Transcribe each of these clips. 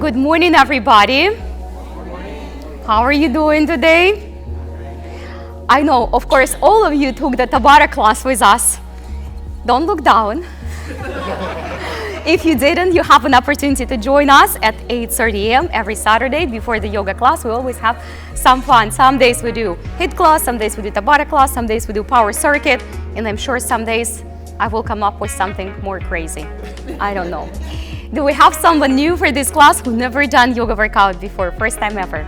Good morning, everybody. How are you doing today? I know, of course, all of you took the Tabata class with us. Don't look down. If you didn't, you have an opportunity to join us at 8:30 a.m. every Saturday before the yoga class. We always have some fun. Some days we do HIIT class, some days we do Tabata class, some days we do power circuit, and I'm sure some days I will come up with something more crazy. I don't know. Do we have someone new for this class who never done yoga workout before, first time ever?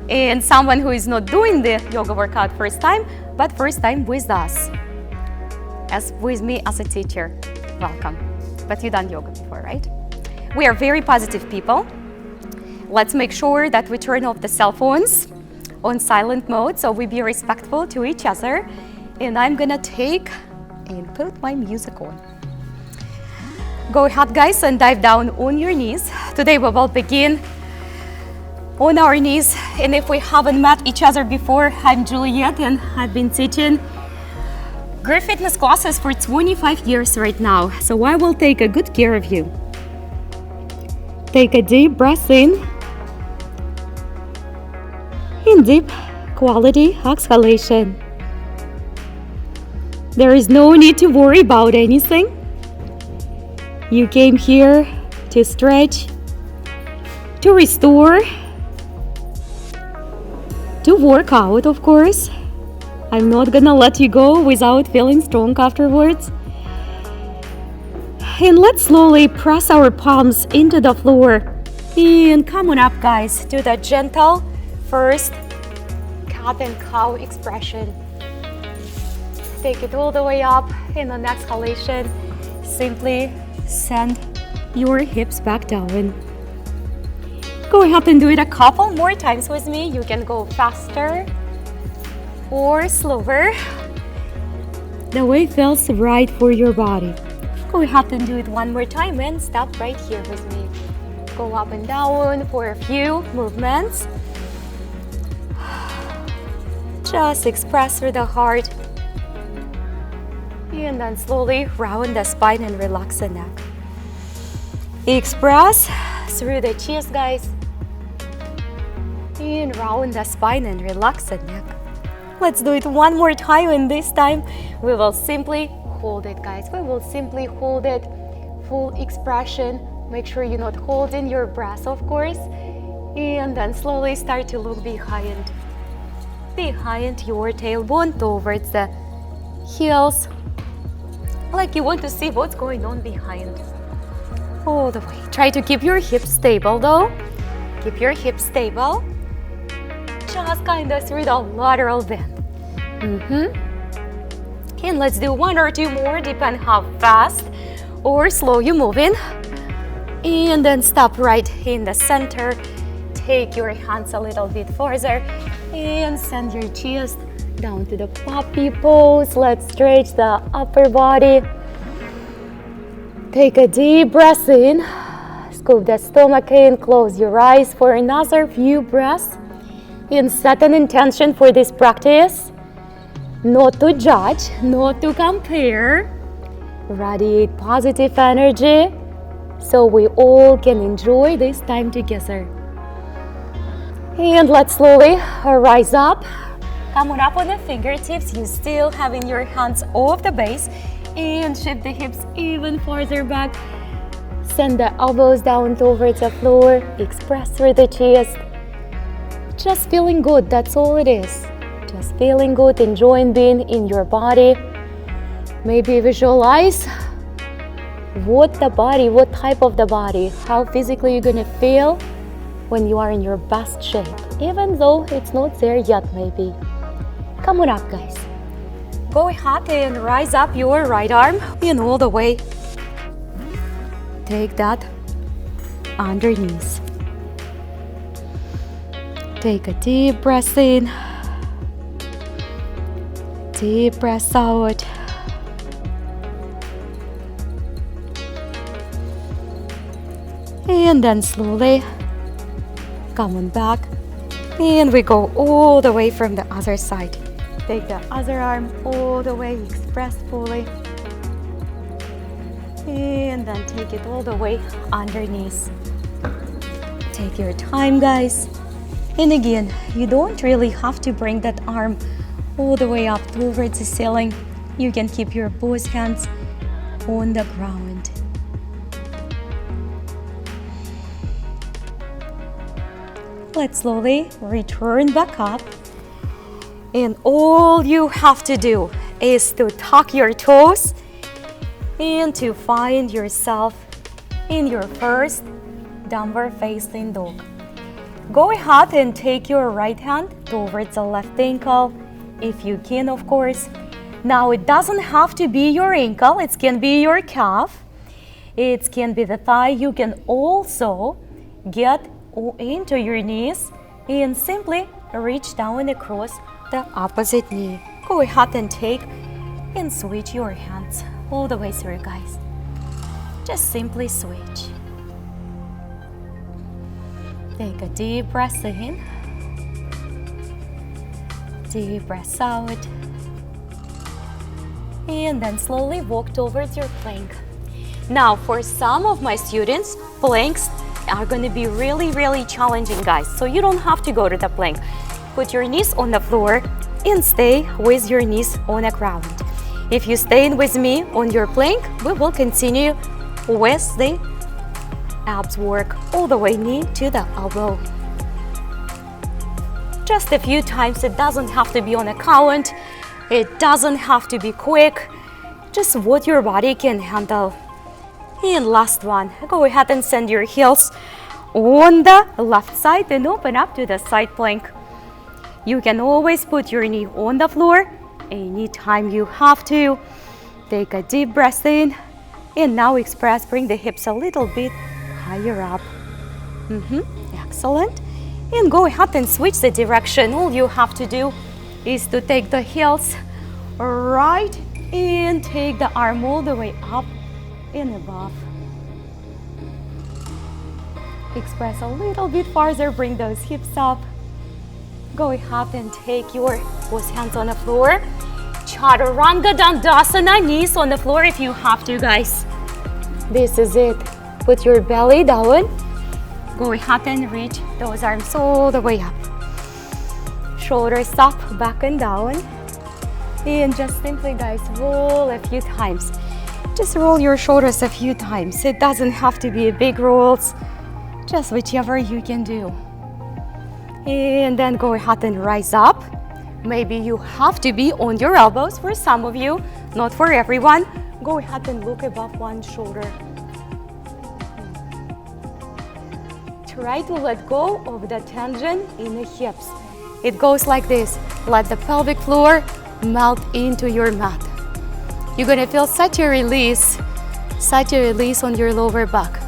And someone who is not doing the yoga workout first time, but first time with us, as with me as a teacher. Welcome. But you done yoga before, right? We are very positive people. Let's make sure that we turn off the cell phones on silent mode so we be respectful to each other. And I'm gonna take and put my music on. Go ahead, guys, and dive down on your knees. Today we will begin on our knees. And if we haven't met each other before, I'm Juliette and I've been teaching group fitness classes for 25 years right now. So I will take a good care of you. Take a deep breath in. And deep quality exhalation. There is no need to worry about anything. You came here to stretch, to restore, to work out, of course. I'm not gonna let you go without feeling strong afterwards. And let's slowly press our palms into the floor. And come on up, guys, to the gentle first cat and cow expression. Take it all the way up. In an exhalation, simply send your hips back down. Go ahead and do it a couple more times with me. You can go faster or slower. The way feels right for your body. Go ahead and do it one more time and stop right here with me. Go up and down for a few movements. Just express through the heart. And then slowly round the spine and relax the neck. Express through the chest, guys. And round the spine and relax the neck. Let's do it one more time, and this time we will simply hold it, guys. We will simply hold it, full expression. Make sure you're not holding your breath, of course. And then slowly start to look behind your tailbone towards the heels. Like you want to see what's going on behind. All the way. Try to keep your hips stable though. Keep your hips stable. Just kind of through the lateral bend. And let's do one or two more, depending how fast or slow you're moving. And then stop right in the center. Take your hands a little bit further and send your chest down to the puppy pose. Let's stretch the upper body. Take a deep breath in. Scoop the stomach in. Close your eyes for another few breaths. And set an intention for this practice. Not to judge, not to compare. Radiate positive energy so we all can enjoy this time together. And let's slowly rise up. Come on up on the fingertips. You still having your hands off the base and shift the hips even farther back. Send the elbows down towards the floor. Express through the chest. Just feeling good, that's all it is. Just feeling good, enjoying being in your body. Maybe visualize what type of the body, how physically you're gonna feel when you are in your best shape, even though it's not there yet maybe. Come on up, guys. Go ahead and rise up your right arm and all the way. Take that underneath. Take a deep breath in. Deep breath out. And then slowly come on back. And we go all the way from the other side. Take the other arm all the way, express fully. And then take it all the way underneath. Take your time, guys. And again, you don't really have to bring that arm all the way up towards the ceiling. You can keep your both hands on the ground. Let's slowly return back up. And all you have to do is to tuck your toes and to find yourself in your first downward facing dog. Go ahead and take your right hand towards the left ankle, if you can, of course. Now it doesn't have to be your ankle, it can be your calf, it can be the thigh. You can also get into your knees and simply reach down across the opposite knee. Go ahead and take and switch your hands all the way through, guys. Just simply switch. Take a deep breath in, deep breath out, and then slowly walk towards your plank. Now, for some of my students, planks are going to be really challenging, guys. So you don't have to go to the plank. Put your knees on the floor and stay with your knees on the ground. If you stay with me on your plank, we will continue with the abs work all the way knee to the elbow. Just a few times. It doesn't have to be on a count. It doesn't have to be quick. Just what your body can handle. And last one, go ahead and send your heels on the left side and open up to the side plank. You can always put your knee on the floor anytime you have to. Take a deep breath in, and now express, bring the hips a little bit higher up. Excellent. And go ahead and switch the direction. All you have to do is to take the heels right and take the arm all the way up and above. Express a little bit farther, bring those hips up. Go ahead and take your both hands on the floor. Chaturanga Dandasana, knees on the floor if you have to, guys. This is it. Put your belly down. Go ahead and reach those arms all the way up. Shoulders up, back and down. And just simply, guys, roll a few times. Just roll your shoulders a few times. It doesn't have to be big rolls, just whichever you can do. And then go ahead and rise up. Maybe you have to be on your elbows for some of you, not for everyone. Go ahead and look above one shoulder. Try to let go of the tension in the hips. It goes like this. Let the pelvic floor melt into your mat. You're gonna feel such a release on your lower back.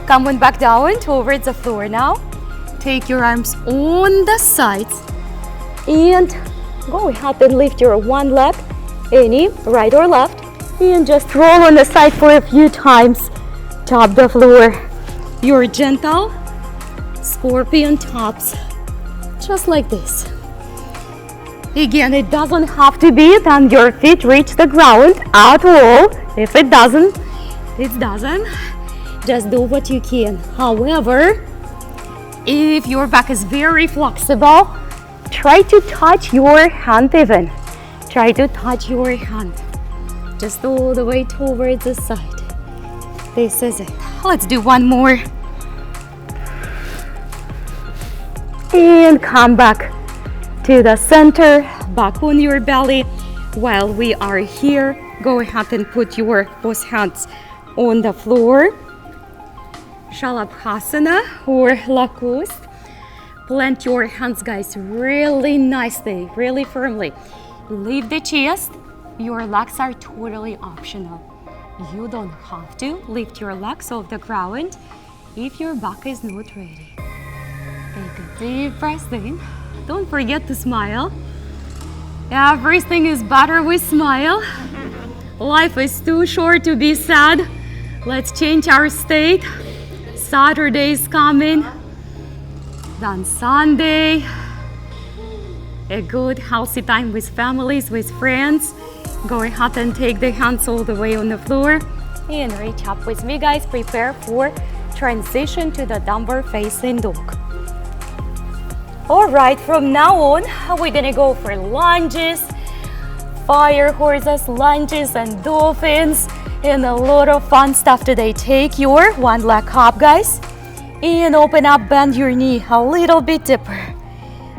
Come on back down towards the floor now. Take your arms on the sides and go ahead and lift your one leg, any right or left, and just roll on the side for a few times. Tap the floor. Your gentle scorpion taps, just like this. Again, it doesn't have to be that your feet reach the ground at all. If it doesn't, it doesn't. Just do what you can. However, if your back is very flexible, try to touch your hand even. Try to touch your hand. Just all the way towards the side. This is it. Let's do one more. And come back to the center, back on your belly. While we are here, go ahead and put your both hands on the floor. Shalabhasana or Lacoste. Plant your hands, guys, really nicely, really firmly. Leave the chest. Your legs are totally optional. You don't have to lift your legs off the ground if your back is not ready. Take a deep breath in. Don't forget to smile. Everything is better with smile. Life is too short to be sad. Let's change our state. Saturday is coming. Then Sunday. A good healthy time with families, with friends. Go ahead and take the hands all the way on the floor and reach up with me, guys. Prepare for transition to the downward facing dog. All right, from now on, we're gonna go for lunges, fire horses, lunges, and dolphins, and a lot of fun stuff today. Take your one leg up, guys, and open up, bend your knee a little bit deeper,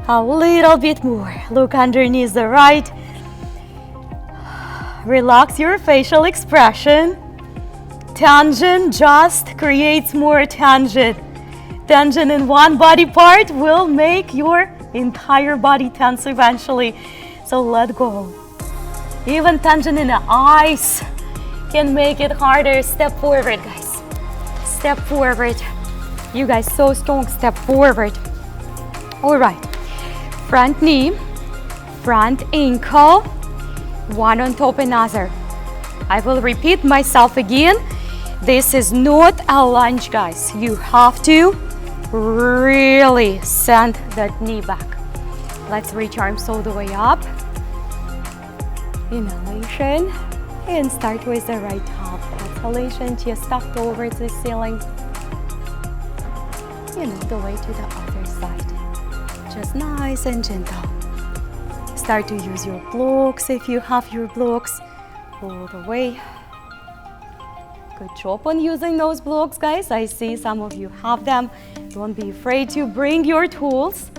a little bit more. Look underneath the right. Relax your facial expression. Tension just creates more tension. Tension in one body part will make your entire body tense eventually. So let go. Even tension in the eyes can make it harder. Step forward, guys. Step forward. You guys so strong. Step forward. All right. Front knee, front ankle, one on top another. I will repeat myself again. This is not a lunge, guys. You have to really send that knee back. Let's reach arms all the way up. Inhalation and start with the right top. Exhalation, chest tucked over the ceiling. And all the way to the other side. Just nice and gentle. Start to use your blocks if you have your blocks all the way. Good job on using those blocks, guys. I see some of you have them. Don't be afraid to bring your tools.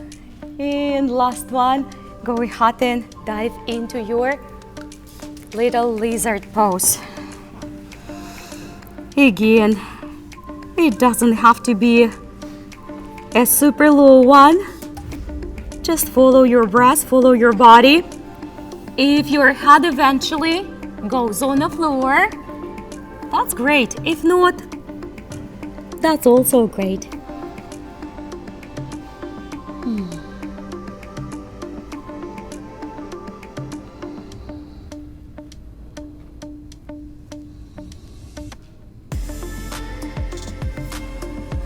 And last one, go ahead and dive into your little lizard pose. Again, it doesn't have to be a super low one. Just follow your breath, follow your body. If your head eventually goes on the floor, that's great. If not, that's also great.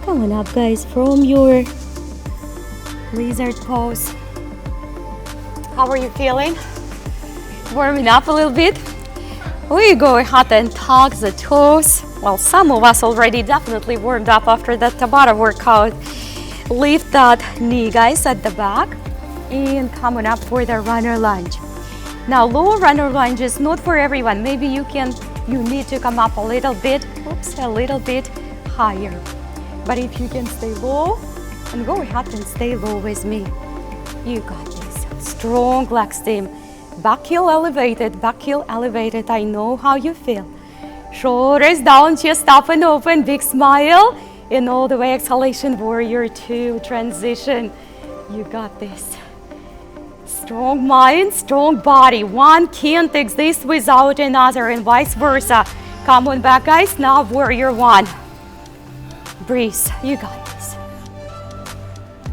Coming up, guys, from your lizard pose. How are you feeling? Warming up a little bit? We go ahead and tuck the toes. Well, some of us already definitely warmed up after that Tabata workout. Lift that knee, guys, at the back and coming up for the runner lunge. Now, low runner lunge is not for everyone. Maybe you need to come up a little bit higher. But if you can stay low, and go ahead and stay low with me. You got this. Strong leg stem. Back heel elevated, back heel elevated. I know how you feel. Shoulders down, chest up and open, big smile. And all the way, exhalation, warrior two, transition. You got this. Strong mind, strong body. One can't exist without another and vice versa. Come on back, guys. Now warrior one. Breathe. You got this.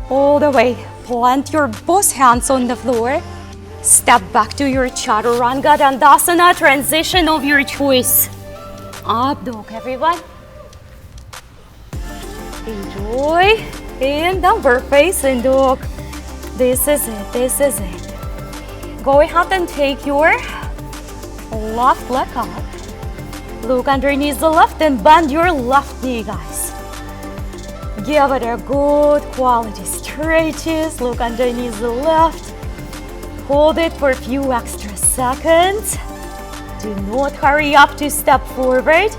All the way. Plant your both hands on the floor. Step back to your Chaturanga Dandasana, transition of your choice. Up dog, everyone. Enjoy. And downward facing dog. This is it, this is it. Go ahead and take your left leg up. Look underneath the left and bend your left knee, guys. Give it a good quality stretches. Look underneath the left. Hold it for a few extra seconds. Do not hurry up to step forward.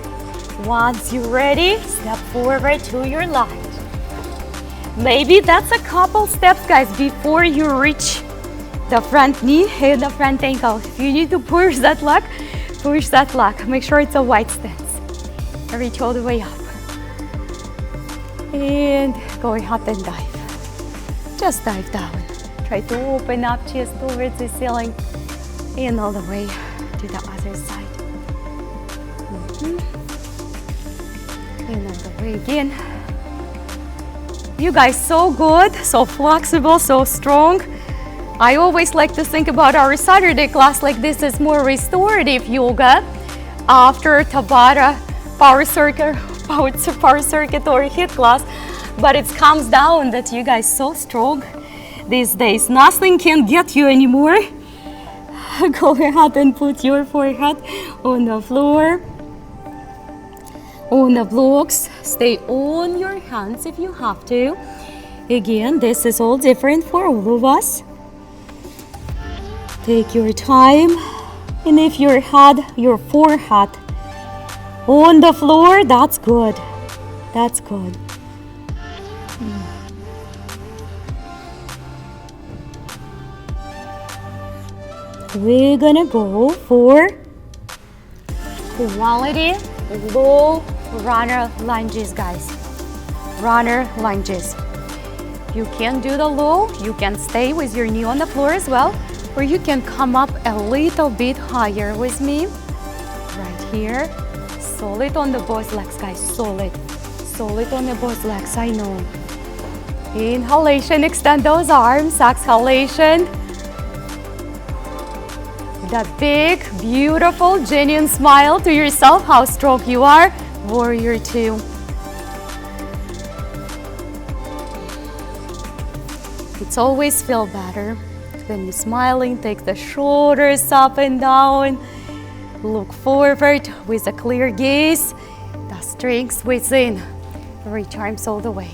Once you're ready, step forward to your left. Maybe that's a couple steps, guys, before you reach the front knee and the front ankle. If you need to push that leg, push that leg. Make sure it's a wide stance. Reach all the way up. And go ahead and dive. Just dive down. Try to open up chest towards the ceiling and all the way to the other side. And all the way again. You guys, so good, so flexible, so strong. I always like to think about our Saturday class like this is more restorative yoga after Tabata, power circuit or HIIT class. But it comes down that you guys so strong these days. Nothing can get you anymore. Go ahead and put your forehead on the floor. on the blocks. Stay on your hands if you have to. Again, this is all different for all of us. Take your time. And if your forehead on the floor, that's good. That's good. We're gonna go for quality low runner lunges, guys. Runner lunges. You can do the low, you can stay with your knee on the floor as well, or you can come up a little bit higher with me. Right here. Solid on the both legs, guys. Solid. Solid on the both legs, I know. Inhalation, extend those arms. Exhalation. That big, beautiful, genuine smile to yourself, how strong you are. Warrior two. It's always feel better when you're smiling. Take the shoulders up and down. Look forward with a clear gaze. The strength within. Reach arms all the way.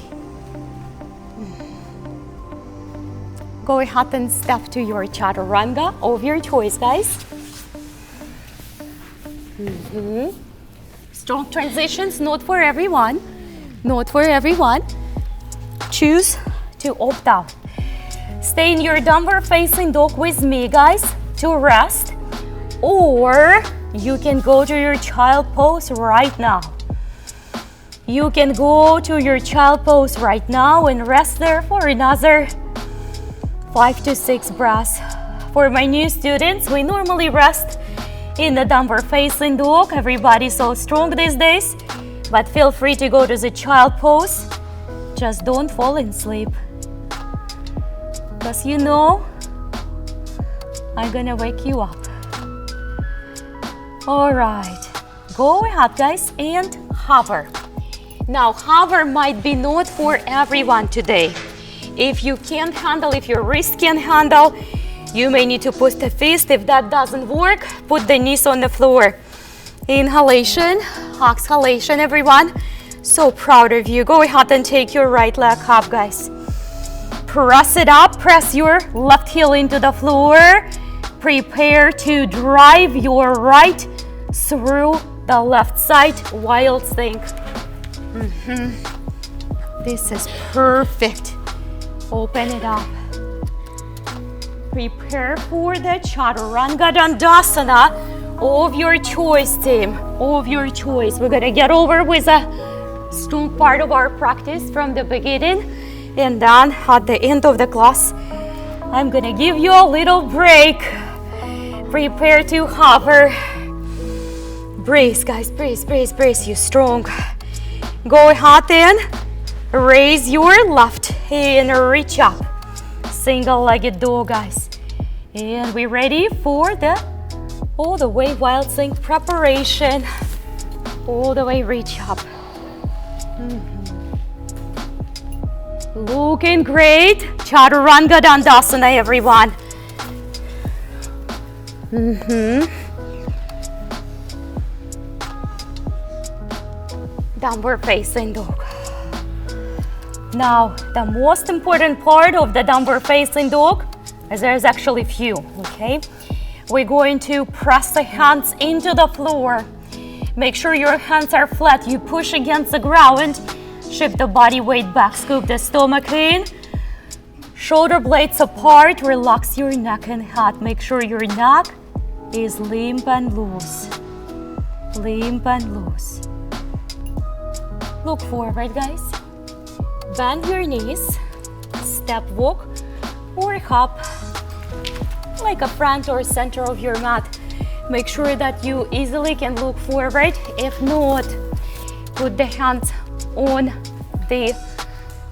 Go ahead and step to your chaturanga of your choice, guys. Strong transitions, not for everyone. Not for everyone. Choose to opt out. Stay in your downward facing dog with me, guys, to rest. Or you can go to your child pose right now. You can go to your child pose right now and rest there for another 5 to 6 breaths. For my new students, we normally rest in the downward facing dog. Everybody's so strong these days, but feel free to go to the child pose. Just don't fall asleep, because you know I'm gonna wake you up. All right, go ahead, guys, and hover. Now, hover might be not for everyone today. If you can't handle, if your wrist can't handle, you may need to put the fist. If that doesn't work, put the knees on the floor. Inhalation, exhalation, everyone. So proud of you. Go ahead and take your right leg up, guys. Press it up, press your left heel into the floor. Prepare to drive your right through the left side, wild thing. This is perfect. Open it up. Prepare for the Chaturanga Dandasana of your choice, team. Of your choice. We're gonna get over with a strong part of our practice from the beginning, and then at the end of the class, I'm gonna give you a little break. Prepare to hover. Breathe, guys, breathe, breathe, breathe. You're strong. Go ahead and raise your left hand, reach up. Single-legged dog, guys. And we're ready for the all the way wild thing preparation. All the way reach up. Looking great. Chaturanga Dandasana, everyone. Downward facing dog. Now, the most important part of the downward facing dog is there's actually few, okay? We're going to press the hands into the floor. Make sure your hands are flat. You push against the ground. Shift the body weight back. Scoop the stomach in. Shoulder blades apart. Relax your neck and head. Make sure your neck is limp and loose. Limp and loose. Look forward, guys. Bend your knees. Step walk or hop like a front or center of your mat. Make sure that you easily can look forward. If not, put the hands on the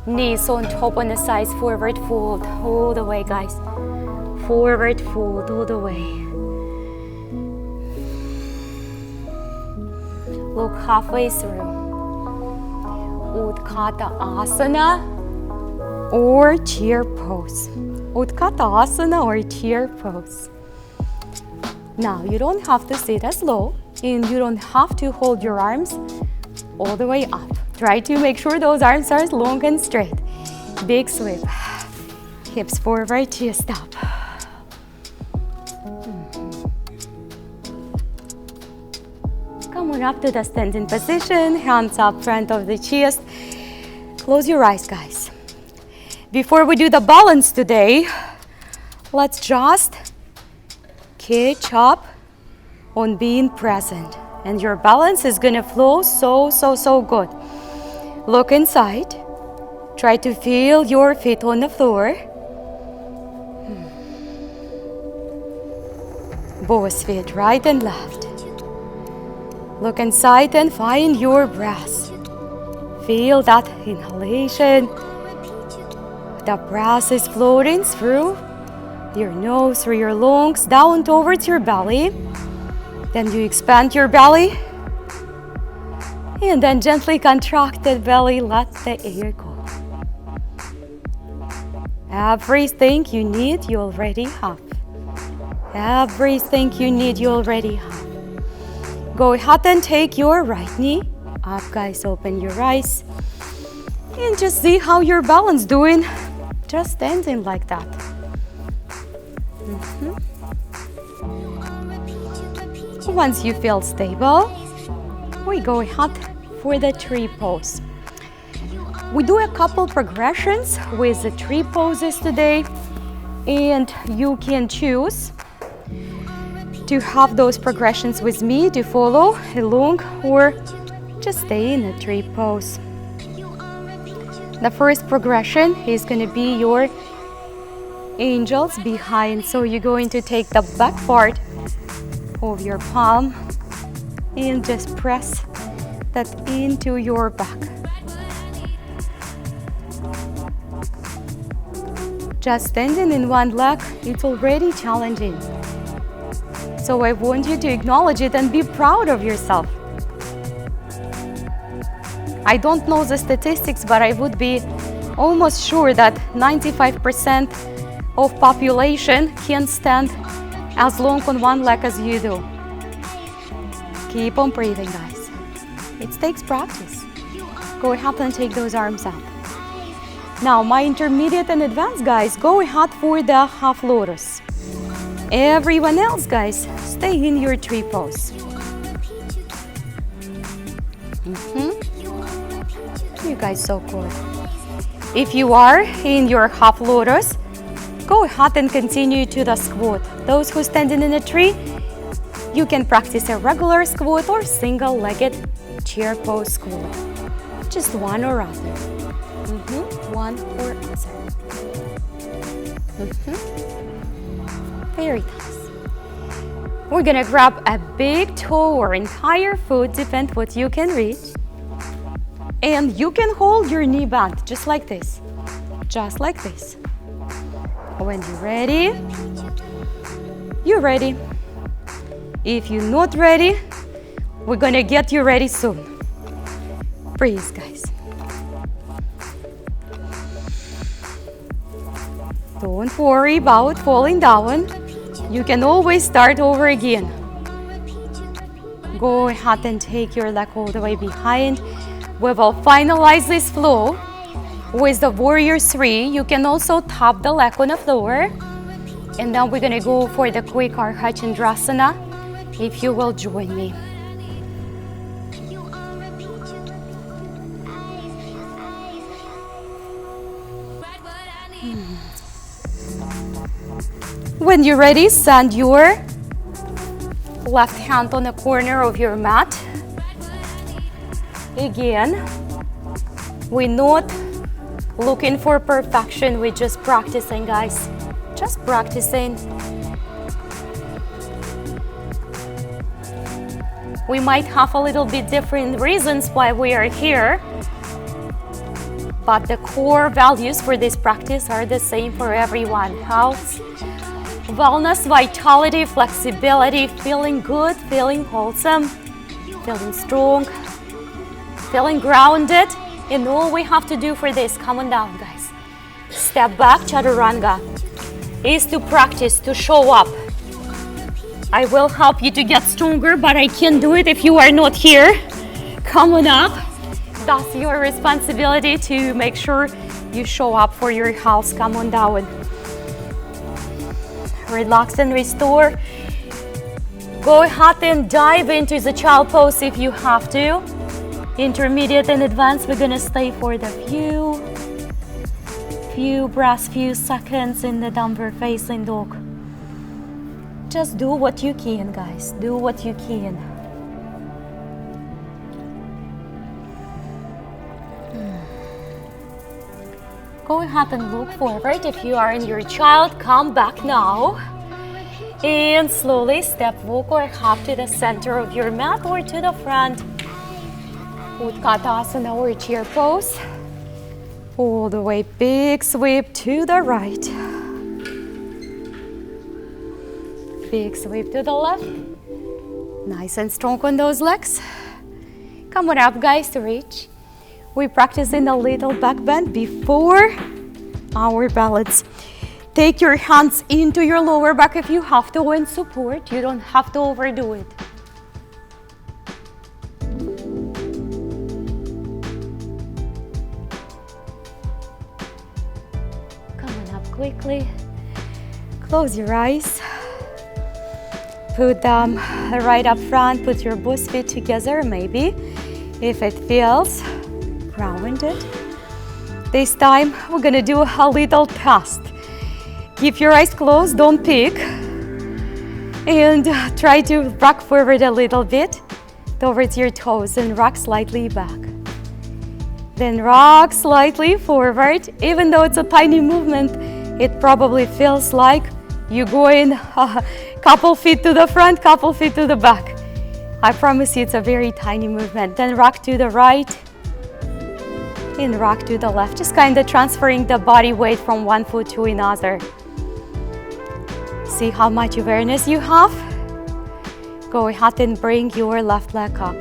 knees on top on the sides. Forward fold all the way, guys. Forward fold all the way. Look halfway through. Utthata Asana or chair pose. Utthata Asana or chair pose. Now, you don't have to sit as low and you don't have to hold your arms all the way up. Try to make sure those arms are long and straight. Big sweep. Hips forward, chest up. Come on up to the standing position, hands up front of the chest. Close your eyes, guys. Before we do the balance today, let's just catch up on being present. And your balance is gonna flow so good. Look inside. Try to feel your feet on the floor. Both feet, right and left. Look inside and find your breath. Feel that inhalation. The breath is floating through your nose, through your lungs, down towards your belly. Then you expand your belly. And then gently contract the belly, let the air go. Everything you need, you already have. Everything you need, you already have. Go ahead and take your right knee up, guys. Open your eyes. And just see how your balance doing. Just standing like that. Once you feel stable, we go ahead for the tree pose. We do a couple progressions with the tree poses today, and you can choose to have those progressions with me to follow along or just stay in a tree pose. The first progression is going to be your angels behind. So you're going to take the back part of your palm and just press that into your back. Just standing in one leg, it's already challenging. So I want you to acknowledge it and be proud of yourself. I don't know the statistics, but I would be almost sure that 95% of population can stand as long on one leg as you do. Keep on breathing, guys. It takes practice. Go ahead and take those arms up. Now, my intermediate and advanced guys, go ahead for the half lotus. Everyone else, guys, stay in your tree pose. You guys so good. If you are in your half lotus, go ahead and continue to the squat. Those who standing in a tree, you can practice a regular squat or single-legged chair pose squat. Just one or other. One or other. Very nice. We're gonna grab a big toe or entire foot, depend what you can reach. And you can hold your knee bent, just like this. Just like this. When you're ready, you're ready. If you're not ready, we're gonna get you ready soon. Breathe, guys. Don't worry about falling down. You can always start over again. Go ahead and take your leg all the way behind. We will finalize this flow with the warrior 3. You can also tap the leg on the floor. And then we're gonna go for the quick Ardha Chandrasana, if you will join me. When you're ready, send your left hand on the corner of your mat. Again, we're not looking for perfection, we're just practicing, guys. Just practicing. We might have a little bit different reasons why we are here, but the core values for this practice are the same for everyone. Health, wellness, vitality, flexibility, feeling good, feeling wholesome, feeling strong, feeling grounded. And all we have to do for this, come on down, guys. Step back, chaturanga, is to practice, to show up. I will help you to get stronger, but I can't do it if you are not here. Come on up. that's your responsibility to make sure you show up for your health. Come on down. Relax and restore. Go ahead and dive into the child pose if you have to. Intermediate and advanced, we're gonna stay for the few breaths, few seconds in the downward facing dog. Just do what you can, guys. Do what you can. Go ahead and look forward. If you are in your child, come back now. And slowly step, walk or hop to the center of your mat or to the front. Utkatasana or chair pose. All the way, big sweep to the right. Big sweep to the left. Nice and strong on those legs. Come on up, guys, to reach. We practice in a little back bend before our balance. Take your hands into your lower back if you have to and support. You don't have to overdo it. Come on up quickly. Close your eyes. Put them right up front. Put your both feet together, maybe, if it feels rounded. This time, we're gonna do a little test. Keep your eyes closed, don't peek. And try to rock forward a little bit towards your toes and rock slightly back. Then rock slightly forward. Even though it's a tiny movement, it probably feels like you're going a couple feet to the front, couple feet to the back. I promise you it's a very tiny movement. Then rock to the right and rock to the left. Just kind of transferring the body weight from one foot to another. See how much awareness you have? Go ahead and bring your left leg up.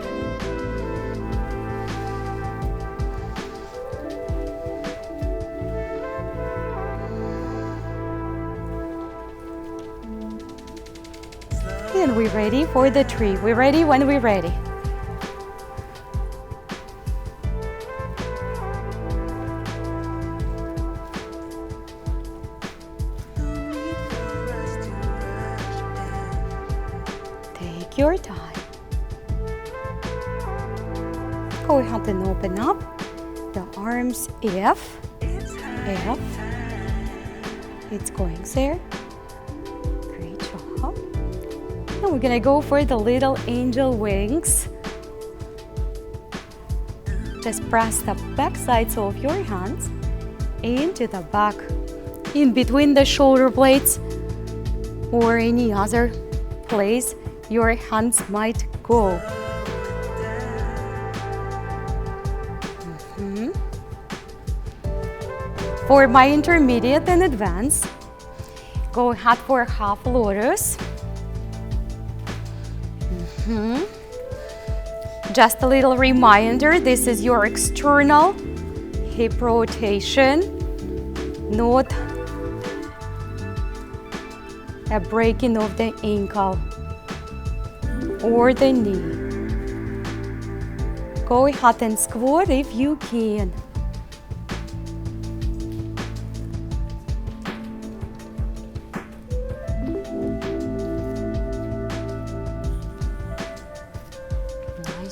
And we're ready for the tree. We're ready when we're ready. Take your time. Go ahead and open up the arms. F. It's going there. Great job. Now we're gonna go for the little angel wings. Just press the back sides of your hands into the back, in between the shoulder blades or any other place your hands might go. For my intermediate and advanced, go ahead for half lotus. Just a little reminder, this is your external hip rotation, not a breaking of the ankle or the knee. Go ahead and squat if you can.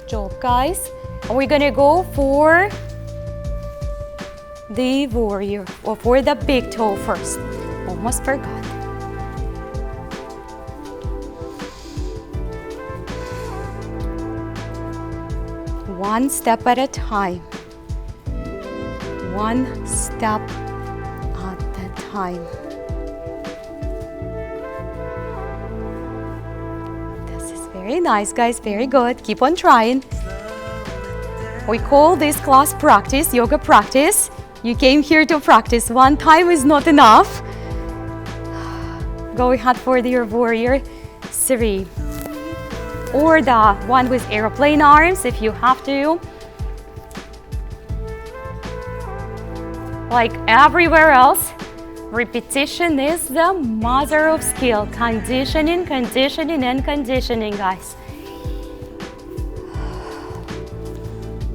Job, guys. And we're gonna go for the warrior, or for the big toe first. Almost forgot. One step at a time. One step at a time. Very nice, guys, very good. Keep on trying. We call this class practice, yoga practice. You came here to practice. One time is not enough. Go ahead for your warrior 3. Or the one with airplane arms if you have to. Like everywhere else, repetition is the mother of skill. Conditioning, conditioning, and conditioning, guys.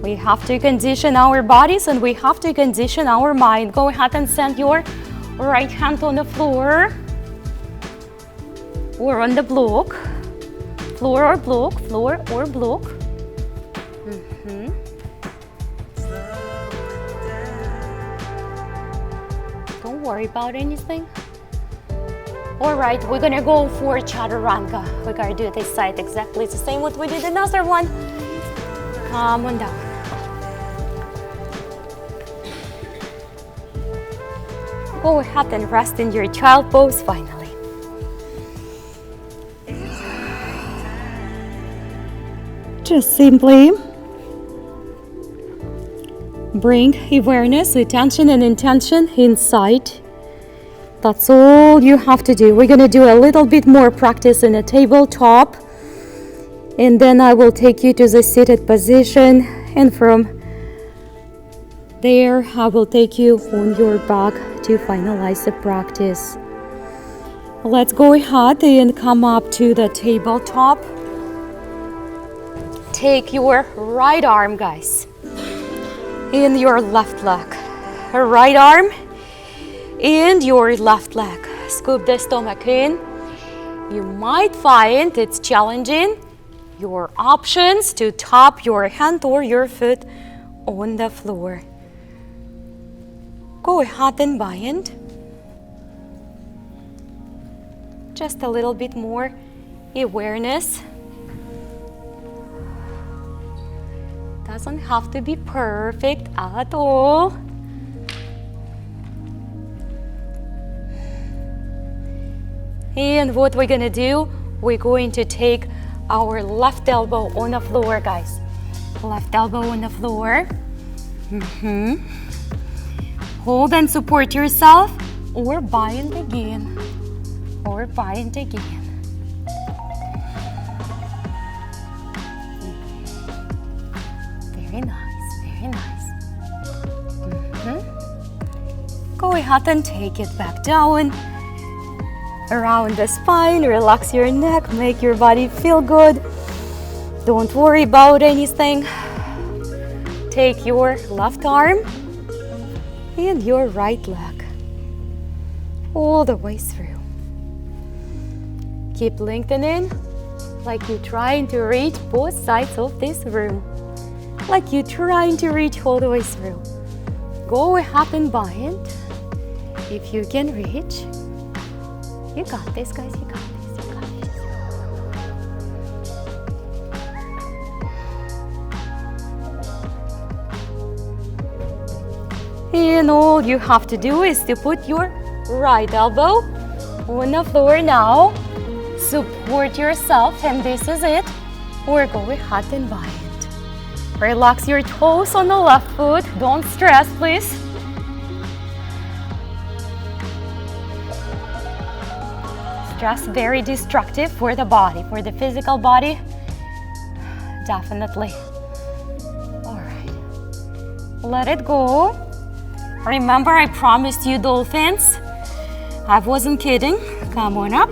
We have to condition our bodies and we have to condition our mind. Go ahead and send your right hand on the floor or on the block. Floor or block, floor or block. Don't worry about anything. All right, we're gonna go for chaturanga. We're gonna do this side exactly the same what we did another one. Come on down. Go ahead and rest in your child pose finally. Just simply bring awareness, attention and intention inside. That's all you have to do. We're going to do a little bit more practice in a tabletop. And then I will take you to the seated position. And from there, I will take you on your back to finalize the practice. Let's go ahead and come up to the tabletop. Take your right arm, guys, in your left leg. Right arm and your left leg. Scoop the stomach in. You might find it's challenging. Your options to tap your hand or your foot on the floor. Go ahead and bind. Just a little bit more awareness. Doesn't have to be perfect at all. And what we're gonna do, we're going to take our left elbow on the floor, guys. Left elbow on the floor. Hold and support yourself, or bind again. Or bind again. Very nice, very nice. Go ahead and take it back down. Around the spine, relax your neck, make your body feel good. Don't worry about anything. Take your left arm and your right leg all the way through. Keep lengthening like you're trying to reach both sides of this room. Like you're trying to reach all the way through. Go ahead and bind if you can reach. You got this, guys, you got this, you got this. And all you have to do is to put your right elbow on the floor now. Support yourself, and this is it. Or go ahead and bind. Relax your toes on the left foot. Don't stress, please. Stress very destructive for the body, for the physical body. Definitely. All right. Let it go. Remember, I promised you dolphins. I wasn't kidding. Come on up.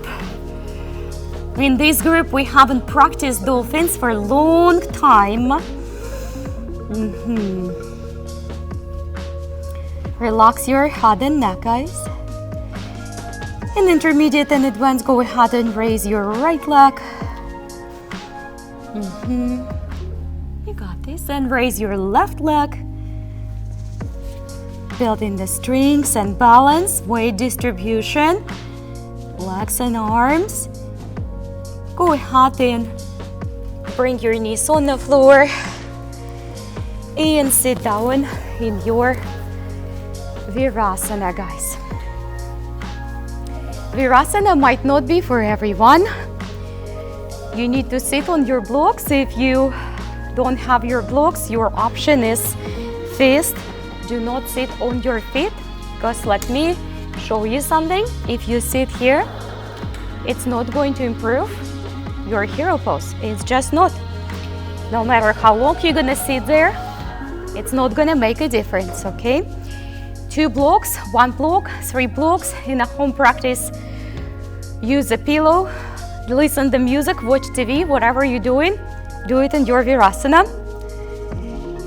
In this group, we haven't practiced dolphins for a long time. Relax your head and neck, guys. In intermediate and advanced, go ahead and raise your right leg. You got this. And raise your left leg. Building the strength and balance, weight distribution, legs and arms. Go ahead and bring your knees on the floor and sit down in your Virasana, guys. Virasana might not be for everyone. You need to sit on your blocks. If you don't have your blocks, your option is fist. Do not sit on your feet, because let me show you something. If you sit here, it's not going to improve your hero pose. It's just not. No matter how long you're gonna sit there, it's not gonna make a difference, okay? 2 blocks, 1 block, 3 blocks in a home practice. Use a pillow, listen to music, watch TV, whatever you're doing, do it in your Virasana.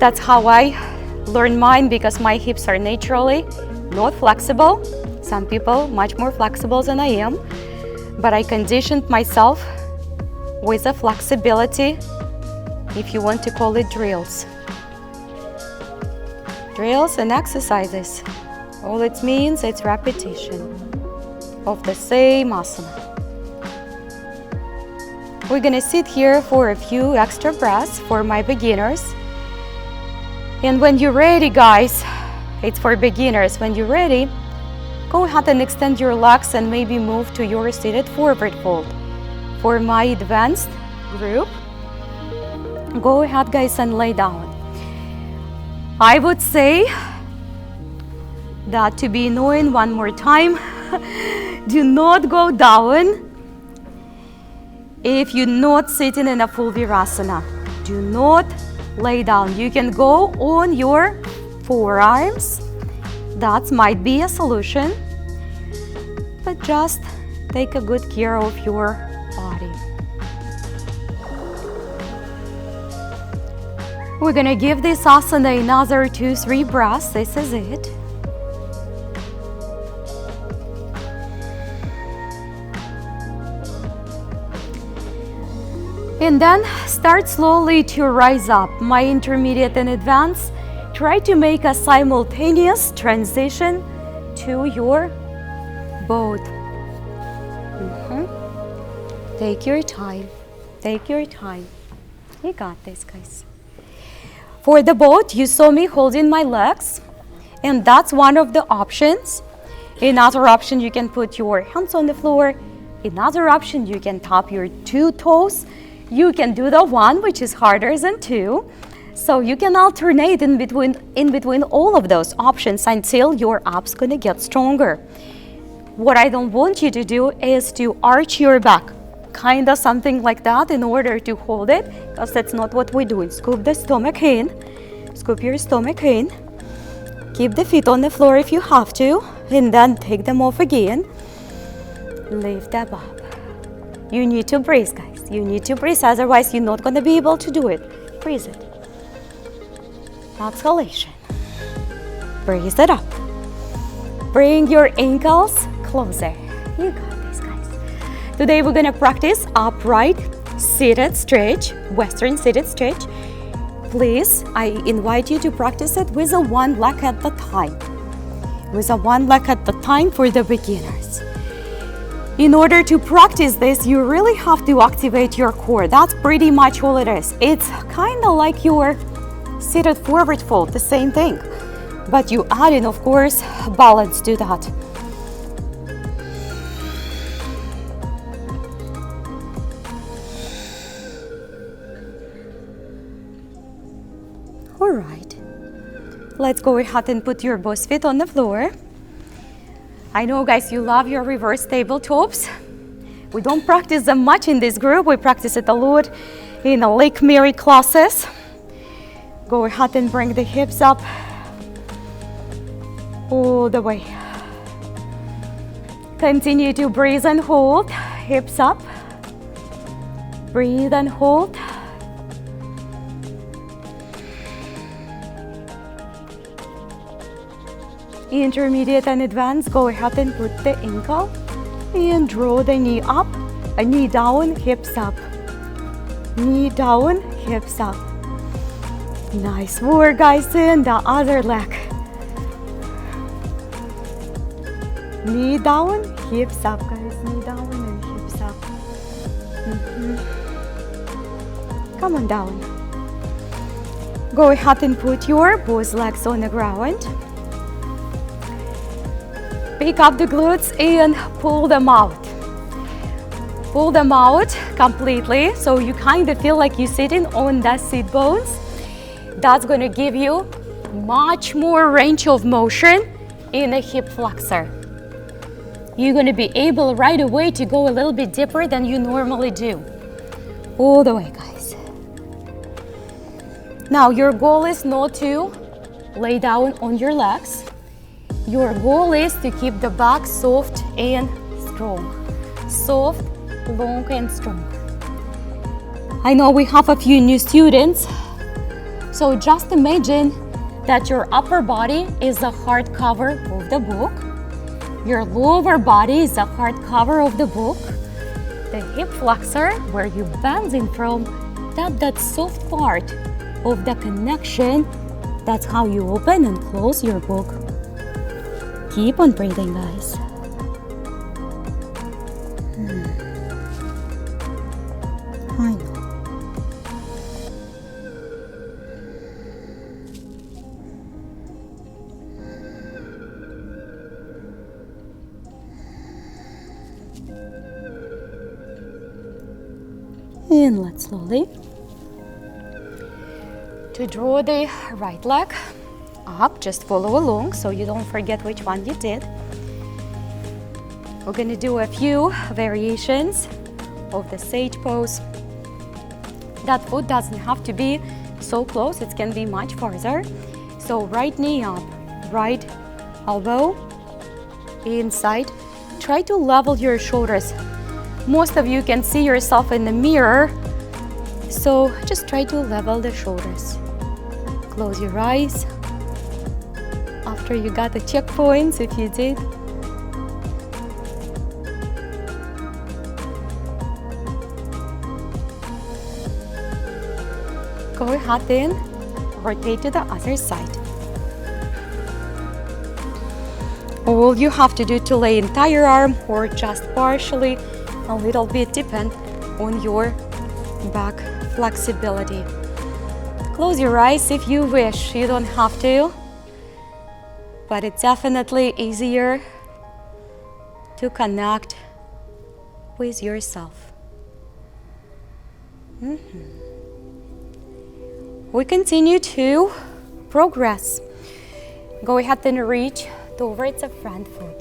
That's how I learned mine, because my hips are naturally not flexible. Some people much more flexible than I am, but I conditioned myself with the flexibility, if you want to call it drills. Drills and exercises. All it means, it's repetition of the same asana. We're gonna sit here for a few extra breaths for my beginners. And when you're ready, guys, it's for beginners. When you're ready, go ahead and extend your legs and maybe move to your seated forward fold. For my advanced group, go ahead, guys, and lay down. I would say that to be annoying one more time, do not go down if you're not sitting in a full Virasana. Do not lay down. You can go on your forearms. That might be a solution, but just take a good care of your body. We're gonna give this asana another 2-3 breaths. This is it. And then start slowly to rise up. My intermediate and advanced, try to make a simultaneous transition to your boat. Take your time. Take your time. You got this, guys. For the boat, you saw me holding my legs, and that's one of the options. Another option, you can put your hands on the floor. Another option, you can tap your 2 toes. You can do the one which is harder than 2. So you can alternate in between all of those options until your abs gonna get stronger. What I don't want you to do is to arch your back, kind of something like that, in order to hold it, because that's not what we're doing. Scoop the stomach in, scoop your stomach in, keep the feet on the floor if you have to, and then take them off again. Lift them up. You need to breathe, guys. You need to breathe, otherwise you're not going to be able to do it. Breathe it. Exhalation. Breathe it up. Bring your ankles closer. You got this, guys. Today we're going to practice upright seated stretch, Western seated stretch. Please, I invite you to practice it with a one leg at the time. With a one leg at the time for the beginners. In order to practice this, you really have to activate your core. That's pretty much all it is. It's kind of like your seated forward fold, the same thing. But you add in, of course, balance to that. All right. Let's go ahead and put your both feet on the floor. I know, guys, you love your reverse tabletops. We don't practice them much in this group. We practice it a lot in the Lake Mary classes. Go ahead and bring the hips up all the way. Continue to breathe and hold. Hips up. Breathe and hold. Intermediate and advanced, go ahead and put the ankle and draw the knee up, a knee down, hips up. Knee down, hips up. Nice work, guys, in the other leg. Knee down, hips up, guys. Knee down and hips up. Come on down. Go ahead and put your both legs on the ground. Pick up the glutes and pull them out. Pull them out completely, so you kind of feel like you're sitting on the sit bones. That's going to give you much more range of motion in the hip flexor. You're going to be able right away to go a little bit deeper than you normally do. All the way, guys. Now, your goal is not to lay down on your legs. Your goal is to keep the back soft and strong. Soft, long and strong. I know we have a few new students So just imagine that your upper body is the hard cover of the book. Your lower body is the hard cover of the book. The hip flexor, where you bend in from, that soft part of the connection. That's how you open and close your book. Keep on breathing, guys. I know. And let's slowly to draw the right leg up. Just follow along so you don't forget which one you did. We're gonna do a few variations of the sage pose. That foot doesn't have to be so close, it can be much farther. So right knee up, right elbow inside. Try to level your shoulders. Most of you can see yourself in the mirror, so just try to level the shoulders. Close your eyes after you got the checkpoints, if you did. Go ahead and rotate to the other side. All you have to do to lay entire arm or just partially, a little bit depend on your back flexibility. Close your eyes if you wish, you don't have to, but it's definitely easier to connect with yourself. We continue to progress. Go ahead and reach towards the front foot.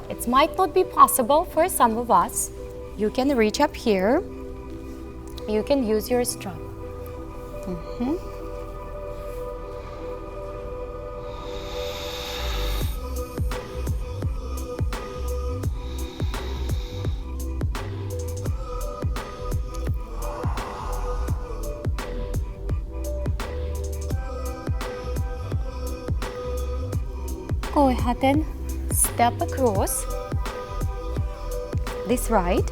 It might not be possible for some of us. You can reach up here. You can use your strap. Go ahead and step across. This right,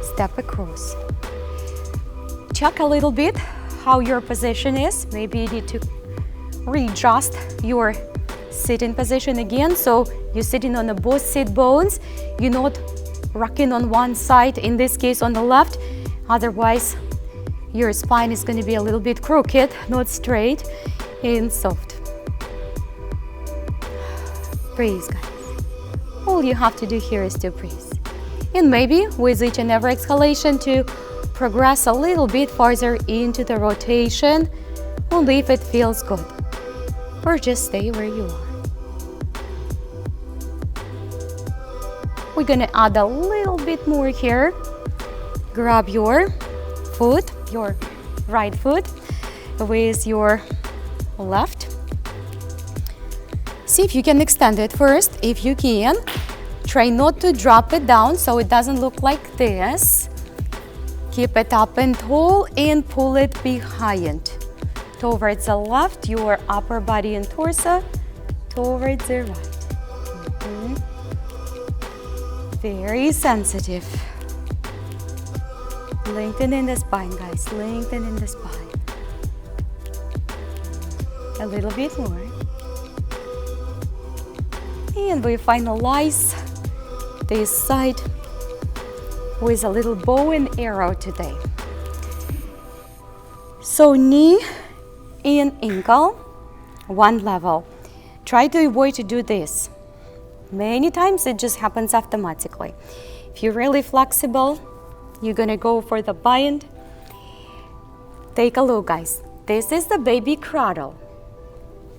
step across. Check a little bit how your position is. Maybe you need to readjust your sitting position again. So you're sitting on the both sit bones. You're not rocking on one side, in this case on the left. Otherwise, your spine is going to be a little bit crooked, not straight and soft. Breathe, guys. All you have to do here is to breathe. And maybe with each and every exhalation to progress a little bit farther into the rotation, only if it feels good. Or just stay where you are. We're gonna add a little bit more here. Grab your foot, your right foot, with your left. See if you can extend it first. If you can, try not to drop it down so it doesn't look like this. Keep it up and tall and pull it behind. Towards the left, your upper body and torso. Towards the right. Very sensitive. Lengthen in the spine, guys. Lengthen in the spine. A little bit more. And we finalize this side with a little bow and arrow today. So knee and ankle, one level. Try to avoid to do this. Many times it just happens automatically. If you're really flexible, you're gonna go for the bind. Take a look, guys. This is the baby cradle.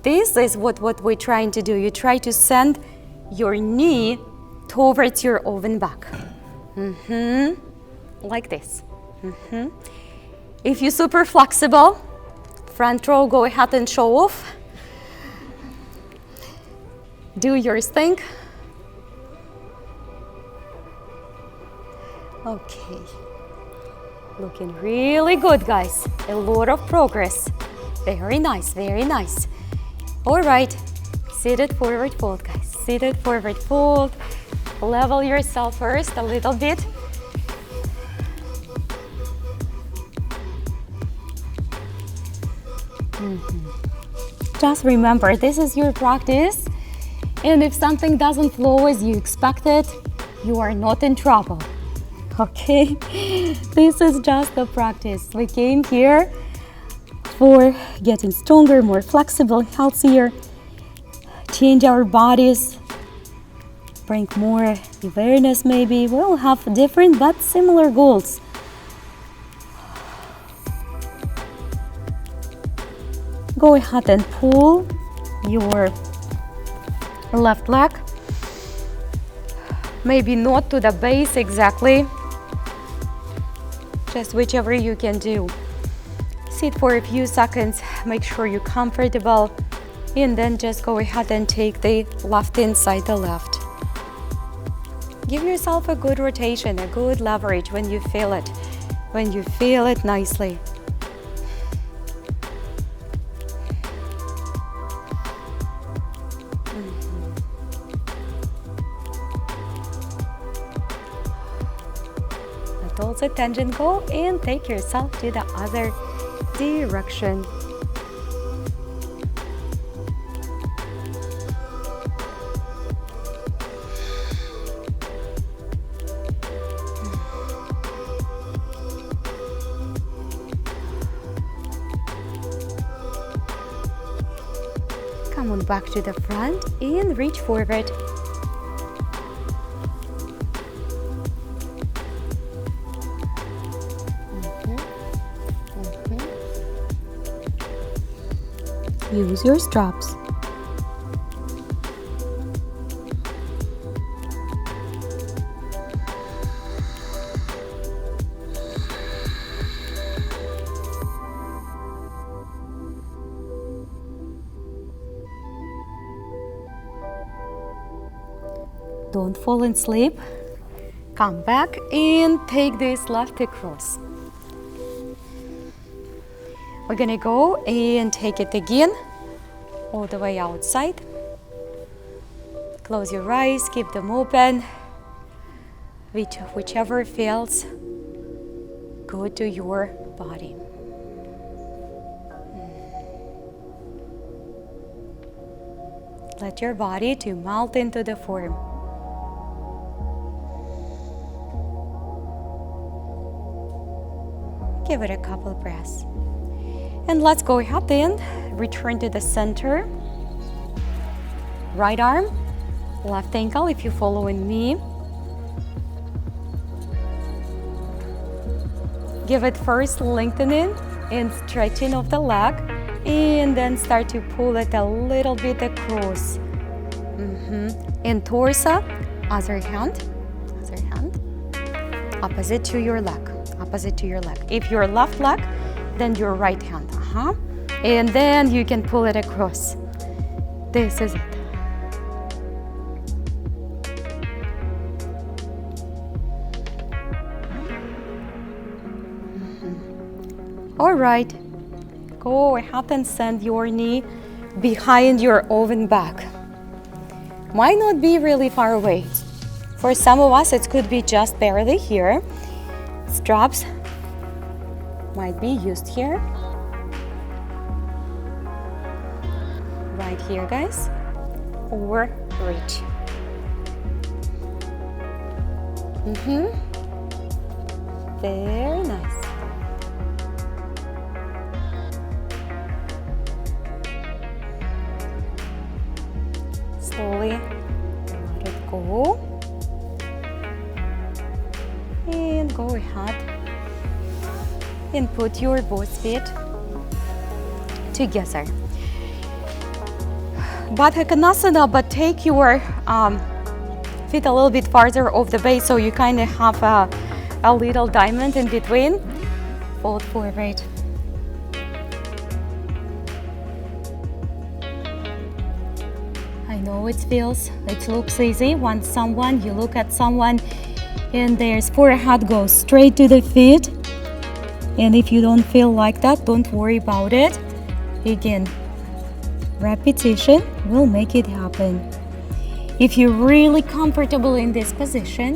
This is what we're trying to do. You try to send your knee towards your open back. Like this. If you're super flexible, front row, go ahead and show off. Do your thing. Okay. Looking really good, guys. A lot of progress. Very nice, very nice. All right, seated forward fold, guys. Seated forward fold. Level yourself first a little bit. Just remember, this is your practice, and if something doesn't flow as you expected, you are not in trouble, okay? This is just a practice. We came here for getting stronger, more flexible, healthier, change our bodies, bring more awareness maybe. We'll have different but similar goals. Go ahead and pull your left leg. Maybe not to the base exactly, just whichever you can do. Sit for a few seconds, make sure you're comfortable, and then just go ahead and take the left inside the left. Give yourself a good rotation, a good leverage when you feel it nicely. Let all the tension go and take yourself to the other direction. Come on back to the front and reach forward. Use your straps. Don't fall asleep. Come back and take this left across. We're gonna go and take it again, all the way outside. Close your eyes, keep them open, whichever feels good to your body. Let your body to melt into the form. Give it a couple breaths. And let's go ahead and return to the center. Right arm, left ankle if you're following me. Give it first lengthening and stretching of the leg, and then start to pull it a little bit across. And torso, other hand, opposite to your leg. If your left leg, then your right hand, and then you can pull it across. This is it. All right, go ahead and send your knee behind your open back. Might not be really far away. For some of us, it could be just barely here. Straps might be used here. Right here, guys, or reach. Very nice. Slowly let it go. And go ahead and put your both feet together. Baddha Konasana, but take your feet a little bit farther off the base so you kind of have a little diamond in between. Fold forward. I know it looks easy when you look at someone and their forehead goes straight to the feet. And if you don't feel like that, don't worry about it. Again, repetition will make it happen. If you're really comfortable in this position,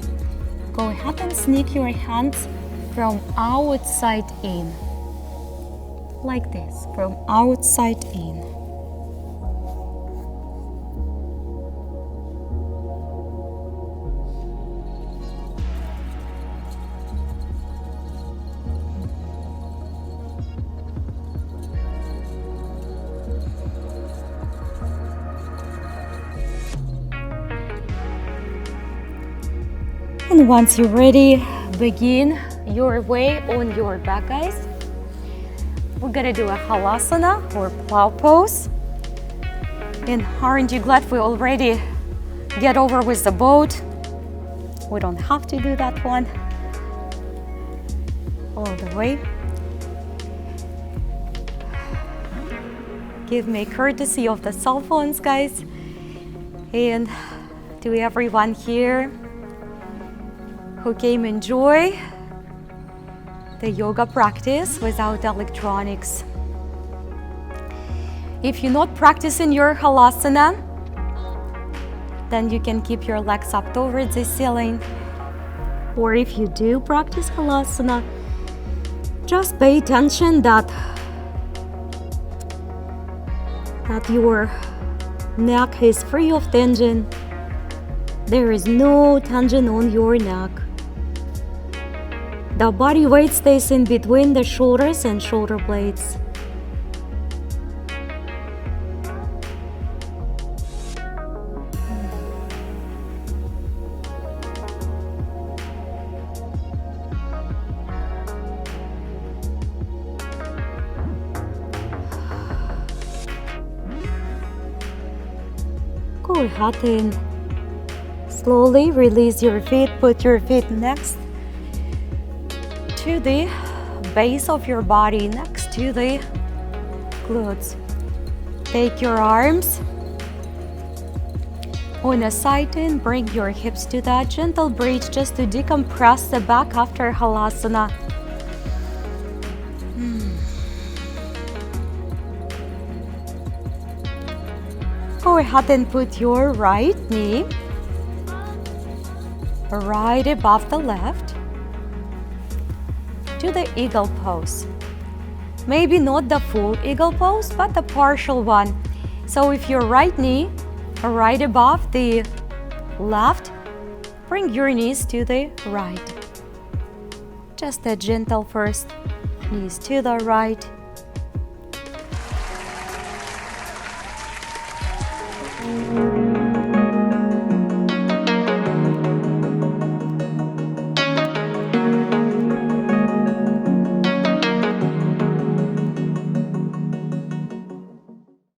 go ahead and sneak your hands from outside in. Like this, from outside in. And once you're ready, begin your way on your back, guys. We're gonna do a halasana or plow pose. And aren't you glad we already get over with the boat? We don't have to do that one all the way. Give me courtesy of the cell phones, guys. And to everyone here who came enjoy the yoga practice without electronics. If you're not practicing your halasana, then you can keep your legs up towards the ceiling. Or if you do practice halasana, just pay attention that your neck is free of tension. There is no tension on your neck. The body weight stays in between the shoulders and shoulder blades. Go ahead and slowly release your feet. Put your feet next to the base of your body, next to the glutes. Take your arms on a side and bring your hips to that gentle bridge just to decompress the back after halasana. Go ahead and put your right knee right above the left to the eagle pose. Maybe not the full eagle pose, but the partial one. So if your right knee right above the left, bring your knees to the right. Just a gentle first, knees to the right.